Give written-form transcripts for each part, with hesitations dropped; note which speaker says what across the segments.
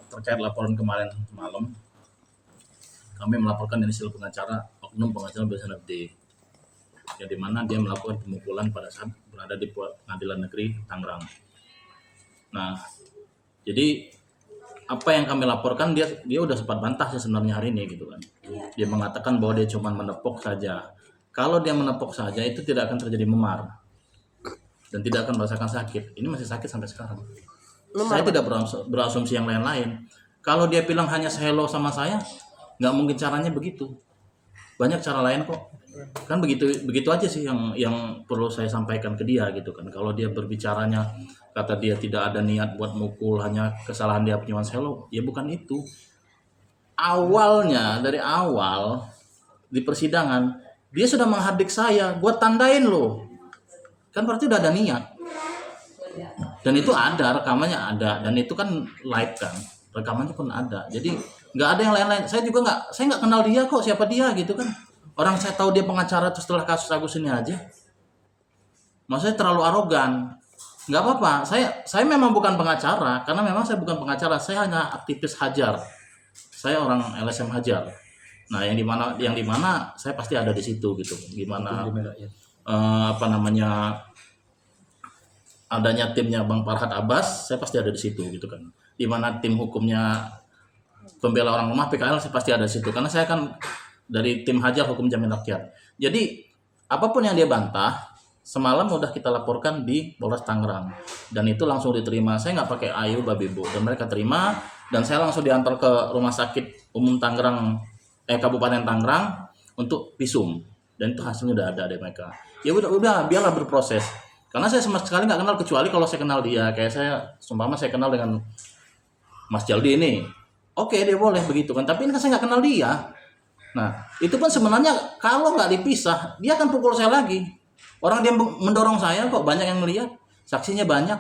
Speaker 1: Terkait laporan kemarin malam, kami melaporkan inisial pengacara oknum pengacara berinisial D, yang dimana dia melakukan pemukulan pada saat berada di Pengadilan Negeri Tangerang. Nah, jadi apa yang kami laporkan dia udah sempat bantah sih sebenarnya hari ini gitu kan. Dia mengatakan bahwa dia cuma menepuk saja. Kalau dia menepuk saja itu tidak akan terjadi memar dan tidak akan merasakan sakit. Ini masih sakit sampai sekarang. Saya tidak berasumsi yang lain-lain. Kalau dia bilang hanya hello sama saya, nggak mungkin caranya begitu. Banyak cara lain kok. Kan begitu aja sih yang perlu saya sampaikan ke dia gitu kan. Kalau dia berbicaranya kata dia tidak ada niat buat mukul, hanya kesalahan dia punya hello, ya bukan itu. Awalnya dari awal di persidangan dia sudah menghadik saya, gue tandain loh. Kan berarti udah ada niat. Dan itu ada, rekamannya ada, dan itu kan live kan. Rekamannya pun ada. Jadi nggak ada yang lain-lain. Saya nggak kenal dia kok, siapa dia gitu kan. Orang saya tahu dia pengacara tuh setelah kasus Agus ini aja. Maksudnya terlalu arogan. Nggak apa-apa. Saya memang bukan pengacara, karena memang saya bukan pengacara. Saya hanya aktivis Hajar. Saya orang LSM Hajar. Nah, yang dimana saya pasti ada di situ gitu. Gimana adanya timnya Bang Farhad Abbas, saya pasti ada di situ gitu kan. Dimana tim hukumnya pembela orang lemah PKL, saya pasti ada di situ. Karena saya kan dari tim Hajar Hukum Jamin Rakyat. Jadi apapun yang dia bantah, semalam udah kita laporkan di Polres Tangerang dan itu langsung diterima. Saya nggak pakai ayu babibu dan mereka terima dan saya langsung diantar ke Rumah Sakit Umum Tangerang Kabupaten Tangerang untuk visum dan itu hasilnya udah ada dari mereka. Ya udah biarlah berproses. Karena saya sama sekali nggak kenal, kecuali kalau saya kenal dia. Kayak saya kenal dengan Mas Jaldi ini. Oke, dia boleh begitu kan. Tapi ini kan saya nggak kenal dia. Nah, itu pun sebenarnya kalau nggak dipisah, dia akan pukul saya lagi. Orang dia mendorong saya kok, banyak yang melihat, saksinya banyak.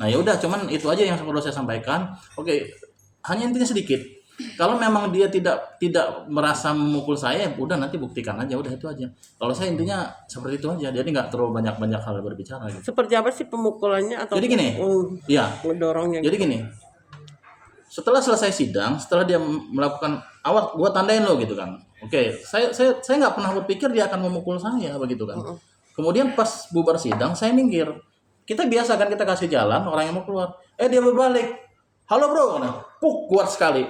Speaker 1: Nah, ya udah, cuman itu aja yang perlu saya sampaikan. Oke, hanya intinya sedikit. Kalau memang dia tidak merasa memukul saya, udah nanti buktikan aja, udah itu aja. Kalau saya intinya seperti itu aja, jadi nggak terlalu banyak hal berbicara. Gitu.
Speaker 2: Seperti apa sih pemukulannya atau?
Speaker 1: Jadi gini, ya.
Speaker 2: Mendorongnya.
Speaker 1: Jadi gini. Setelah selesai sidang, setelah dia melakukan awas, gua tandain lo gitu kan. Oke, saya nggak pernah berpikir dia akan memukul saya begitu kan. Kemudian pas bubar sidang, saya minggir. Kita biasa kan kita kasih jalan orang yang mau keluar. Dia berbalik. Halo bro, nah, kuat sekali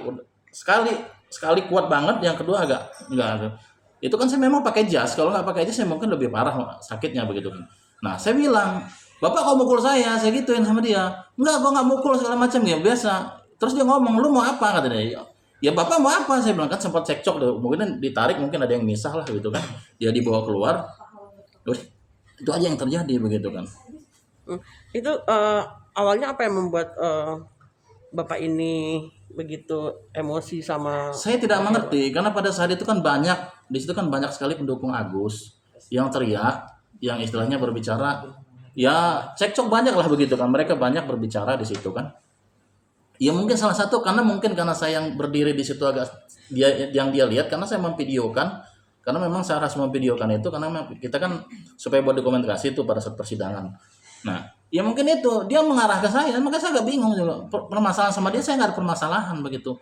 Speaker 1: kuat banget. Yang kedua agak enggak. Itu kan saya memang pakai jas. Kalau nggak pakai jas, saya mungkin lebih parah sakitnya begitu kan. Nah, saya bilang, bapak kau mukul saya gituin sama dia. Enggak, gua nggak mukul segala macam ya biasa. Terus dia ngomong, lu mau apa kata dia? Ya bapak mau apa? Saya bilang kan sempat cekcok deh. Mungkin ditarik, mungkin ada yang misah lah gitu kan. Dia dibawa keluar. Terus itu aja yang terjadi begitu kan.
Speaker 2: Itu awalnya apa yang membuat bapak ini begitu emosi sama?
Speaker 1: Saya tidak mengerti karena pada saat itu kan di situ kan banyak sekali pendukung Agus yang teriak, yang istilahnya berbicara, ya cekcok banyak lah begitu kan. Mereka banyak berbicara di situ kan. Ya mungkin salah satu karena saya yang berdiri di situ agak dia lihat karena saya memvideokan, karena memang saya harus memvideokan itu karena kita kan supaya buat dokumentasi itu pada saat persidangan. Nah, ya mungkin itu dia mengarah ke saya, makanya saya agak bingung juga. Permasalahan sama dia saya nggak ada permasalahan begitu.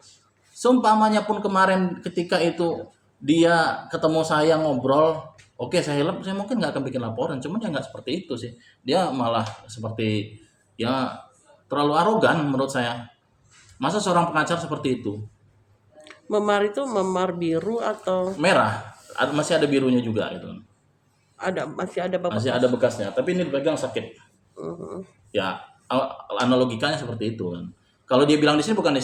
Speaker 1: Seumpamanya pun kemarin ketika itu dia ketemu saya ngobrol, oke saya mungkin nggak akan bikin laporan, cuman ya nggak seperti itu sih. Dia malah seperti ya terlalu arogan menurut saya. Masa seorang pengacara seperti itu?
Speaker 2: Memar itu memar biru atau
Speaker 1: merah? Masih ada birunya juga itu.
Speaker 2: Masih ada bekas.
Speaker 1: Masih ada bekasnya, tapi ini dipegang sakit. Ya, analogikanya seperti itu kan. Kalau dia bilang di sini bukan di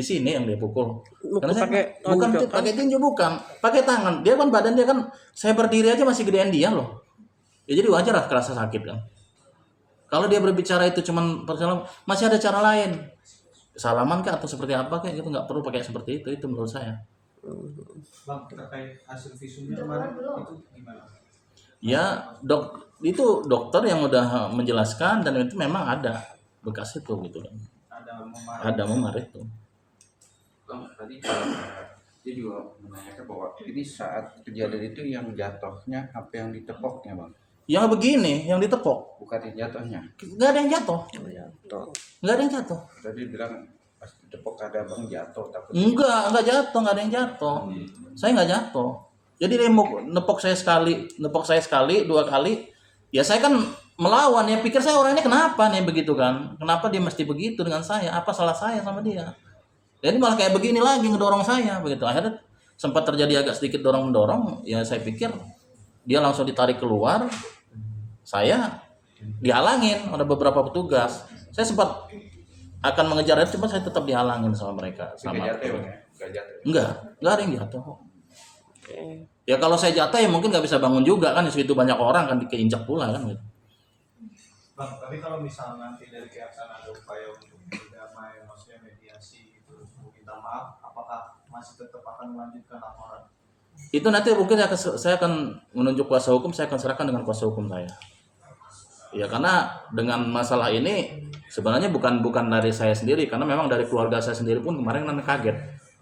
Speaker 1: sini yang dia pukul. Karena saya bukan pakai tinju, bukan, pakai tangan. Dia kan badan dia kan, saya berdiri aja masih gedean dia loh. Ya jadi wajar lah kerasa sakit kan. Kalau dia berbicara itu cuman masih ada cara lain. Salaman kah atau seperti apa kayak gitu, nggak perlu pakai seperti itu menurut saya.
Speaker 3: Bang, terkait hasil visumnya kemarin itu gimana?
Speaker 1: Ya itu dokter yang udah menjelaskan dan itu memang ada bekas itu gitu kan. Ada memar itu.
Speaker 4: Bang, tadi dia juga menanyakan bahwa ini saat kejadian itu yang jatuhnya apa yang ditepoknya bang?
Speaker 1: Yang begini, yang ditepok.
Speaker 4: Bukan yang jatuhnya.
Speaker 1: Nggak ada yang jatuh. Nggak ada yang jatuh.
Speaker 4: Tadi bilang pas ditepok ada bang jatuh takut.
Speaker 1: Nggak jatuh, nggak ada yang jatuh. Saya nggak jatuh. Jadi dia mau nepok saya sekali, 2 kali. Ya saya kan melawan, ya pikir saya orangnya kenapa nih begitu kan? Kenapa dia mesti begitu dengan saya? Apa salah saya sama dia? Jadi malah kayak begini lagi ngedorong saya begitu. Akhirnya sempat terjadi agak sedikit dorong-mendorong. Ya saya pikir dia langsung ditarik keluar. Saya dihalangin oleh beberapa petugas. Saya sempat akan mengejar dia, cuma saya tetap dihalangin sama mereka. Sama
Speaker 4: Nggak jatuh ya, Bang, ya? Nggak jatuh.
Speaker 1: Enggak ada yang jatuh.
Speaker 2: Oke.
Speaker 1: Ya kalau saya jatuh ya mungkin nggak bisa bangun juga kan, di situ banyak orang kan keinjak pula kan gitu.
Speaker 3: Bang, tapi kalau misalnya nanti dari pihak sana ada upaya untuk berdamai, maksudnya mediasi itu minta maaf, apakah masih tetap akan melanjutkan laporan?
Speaker 1: Itu nanti mungkin saya akan menunjuk kuasa hukum, saya akan serahkan dengan kuasa hukum saya. Ya karena dengan masalah ini sebenarnya bukan dari saya sendiri, karena memang dari keluarga saya sendiri pun kemarin kan kaget.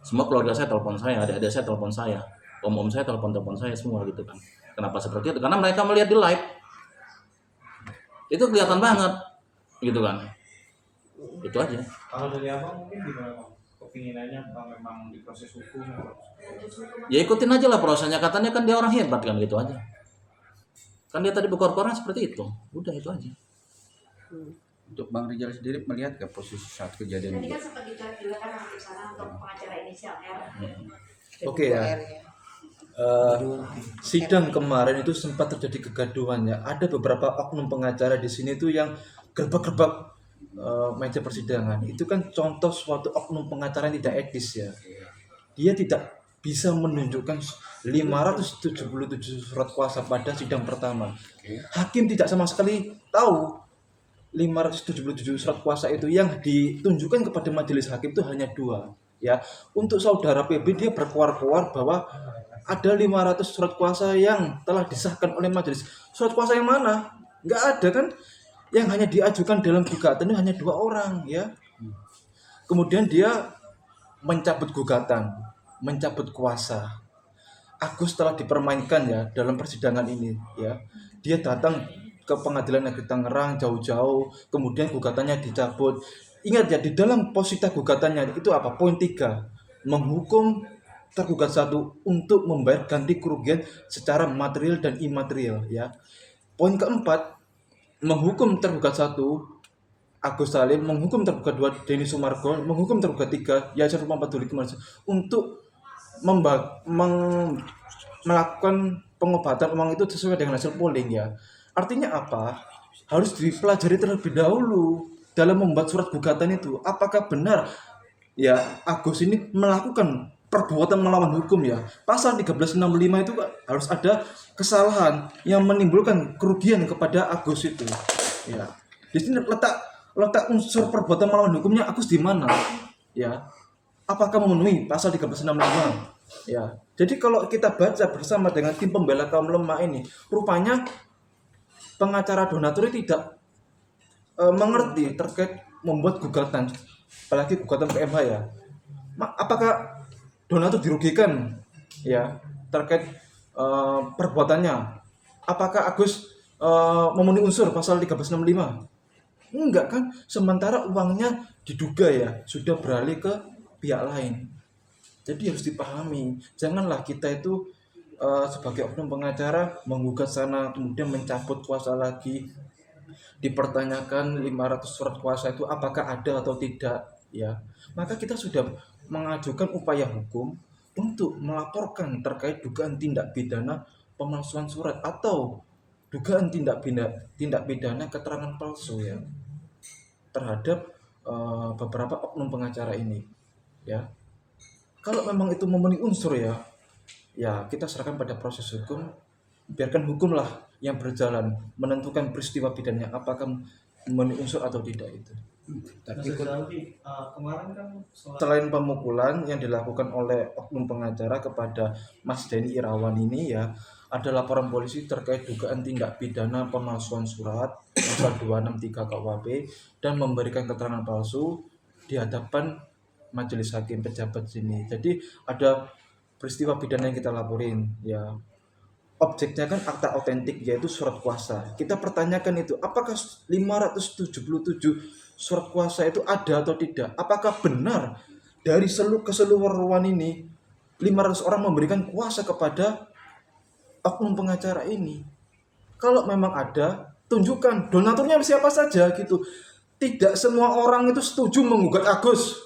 Speaker 1: Semua keluarga saya telepon saya, adik-adik saya telepon saya, om saya telepon saya semua gitu kan. Kenapa seperti itu? Karena mereka melihat di live. Itu kelihatan banget gitu kan. Itu aja.
Speaker 3: Kalau dari abang mungkin gimana bang? Kepinginannya bang memang diproses hukum atau
Speaker 1: Ya ikutin aja lah prosesnya, katanya kan dia orang hebat kan, gitu aja. Kan dia tadi berkor-koran seperti itu. Udah itu aja.
Speaker 4: Untuk Bang Rizal sendiri melihat ke posisi saat kejadian
Speaker 5: Tadi
Speaker 4: itu?
Speaker 5: kan sempat dicoret juga kan sama sana untuk pengacara inisial R.
Speaker 6: Oke ya. Sidang kemarin itu sempat terjadi kegaduhan ya. Ada beberapa oknum pengacara di sini tuh yang gerbak-gerbak meja persidangan. Itu kan contoh suatu oknum pengacara yang tidak etis ya. Dia tidak bisa menunjukkan 577 surat kuasa pada sidang pertama. Hakim tidak sama sekali tahu 577 surat kuasa itu, yang ditunjukkan kepada majelis hakim itu hanya 2 ya. Untuk saudara PB dia berkuar-kuar bahwa ada 500 surat kuasa yang telah disahkan oleh majelis. Surat kuasa yang mana? Nggak ada kan? Yang hanya diajukan dalam gugatan itu hanya 2 orang ya. Kemudian dia mencabut gugatan, mencabut kuasa. Agus telah dipermainkan ya dalam persidangan ini ya. Dia datang ke Pengadilan Negeri Tangerang jauh-jauh, kemudian gugatannya dicabut. Ingat ya, di dalam posita gugatannya itu apa? Poin 3, menghukum tergugat 1 untuk membayar ganti kerugian secara material dan imaterial ya. Poin keempat, menghukum tergugat 1 Agus Salim, menghukum tergugat 2 Denny Sumargo, menghukum tergugat 3 Yasir Pampatuli Kemanusiaan untuk melakukan pengobatan uang itu sesuai dengan hasil polling ya. Artinya apa? Harus dipelajari terlebih dahulu dalam membuat surat gugatan itu. Apakah benar ya Agus ini melakukan perbuatan melawan hukum ya? Pasal 1365 itu harus ada kesalahan yang menimbulkan kerugian kepada Agus itu. Ya. Di sini letak unsur perbuatan melawan hukumnya Agus di mana? Ya. Apakah memenuhi pasal 1365? Ya. Jadi kalau kita baca bersama dengan tim pembela kaum lemah ini, rupanya pengacara donatur tidak mengerti terkait membuat gugatan, apalagi gugatan ke MH ya. Apakah donatur dirugikan ya terkait perbuatannya? Apakah Agus memenuhi unsur pasal 1365? Enggak kan, sementara uangnya diduga ya sudah beralih ke pihak lain. Jadi harus dipahami, janganlah kita itu sebagai oknum pengacara menggugat sana kemudian mencabut kuasa lagi, dipertanyakan 500 surat kuasa itu apakah ada atau tidak ya. Maka kita sudah mengajukan upaya hukum untuk melaporkan terkait dugaan tindak pidana pemalsuan surat atau dugaan tindak pidana keterangan palsu ya terhadap beberapa oknum pengacara ini ya. Kalau memang itu memenuhi unsur ya kita serahkan pada proses hukum, biarkan hukumlah yang berjalan menentukan peristiwa pidananya apakah memenuhi unsur atau tidak itu.
Speaker 3: Tapi kemarin kan
Speaker 6: Selain pemukulan yang dilakukan oleh oknum pengacara kepada Mas Denny Irawan ini ya, ada laporan polisi terkait dugaan tindak pidana pemalsuan surat pasal 263 KUHP dan memberikan keterangan palsu di hadapan majelis hakim pejabat sini. Jadi ada peristiwa pidana yang kita laporin ya. objeknya kan akta otentik yaitu surat kuasa. Kita pertanyakan itu, apakah 577 surat kuasa itu ada atau tidak? Apakah benar dari keseluruhan ini 500 orang memberikan kuasa kepada oknum pengacara ini? Kalau memang ada, tunjukkan donaturnya siapa saja gitu. Tidak semua orang itu setuju menggugat Agus.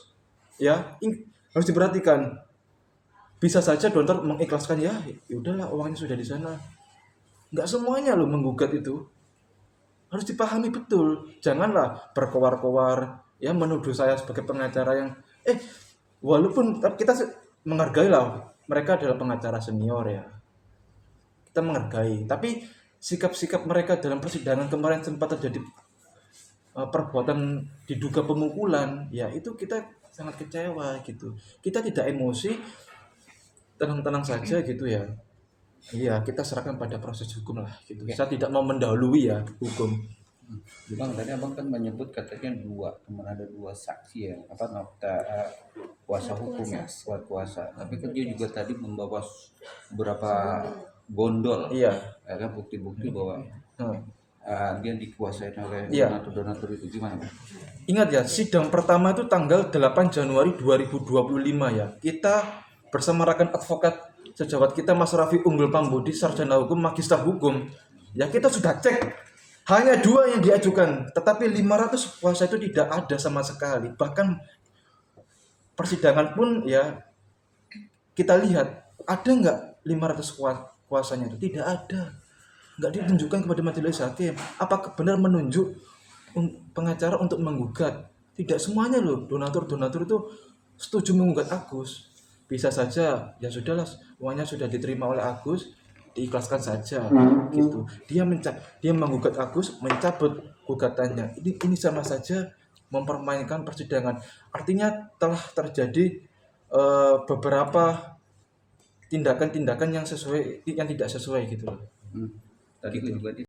Speaker 6: Ya, harus diperhatikan. Bisa saja donatur mengikhlaskan, ya udahlah uangnya sudah di sana. Nggak semuanya loh menggugat itu. Harus dipahami betul. Janganlah berkoar-koar ya menuduh saya sebagai pengacara yang walaupun kita menghargai lah mereka adalah pengacara senior ya. Kita menghargai, tapi sikap-sikap mereka dalam persidangan kemarin sempat terjadi perbuatan diduga pemukulan, ya itu kita sangat kecewa gitu. Kita tidak emosi, tenang-tenang saja gitu ya. Iya, kita serahkan pada proses hukum lah gitu. Saya tidak mau mendahului ya hukum.
Speaker 4: Bang, tadi abang kan menyebut katanya ada dua saksi ya, nota kuasa hukum ya, kuasa. Tapi kan dia juga tadi membawa beberapa gondol,
Speaker 6: Iya.
Speaker 4: ya kan bukti-bukti bahwa dia dikuasai oleh
Speaker 6: Iya.
Speaker 4: donatur itu gimana Bang?
Speaker 6: Ingat ya, sidang pertama itu tanggal 8 Januari 2025 ya. Kita bersama rekan advokat sejawat kita Mas Raffi Unggul Pambudi, sarjana hukum, magister hukum. Ya kita sudah cek, hanya 2 yang diajukan, tetapi 500 kuasa itu tidak ada sama sekali. Bahkan persidangan pun ya kita lihat, ada nggak 500 kuasanya itu? Tidak ada. Nggak ditunjukkan kepada majelis hakim. Apakah benar menunjuk pengacara untuk menggugat? Tidak semuanya loh, donatur itu setuju menggugat Agus. Bisa saja, ya sudahlah, uangnya sudah diterima oleh Agus, diikhlaskan saja gitu. Dia menggugat Agus, mencabut gugatannya. Ini sama saja mempermainkan persidangan. Artinya telah terjadi beberapa tindakan-tindakan yang tidak sesuai gitu loh.
Speaker 4: Tadi juga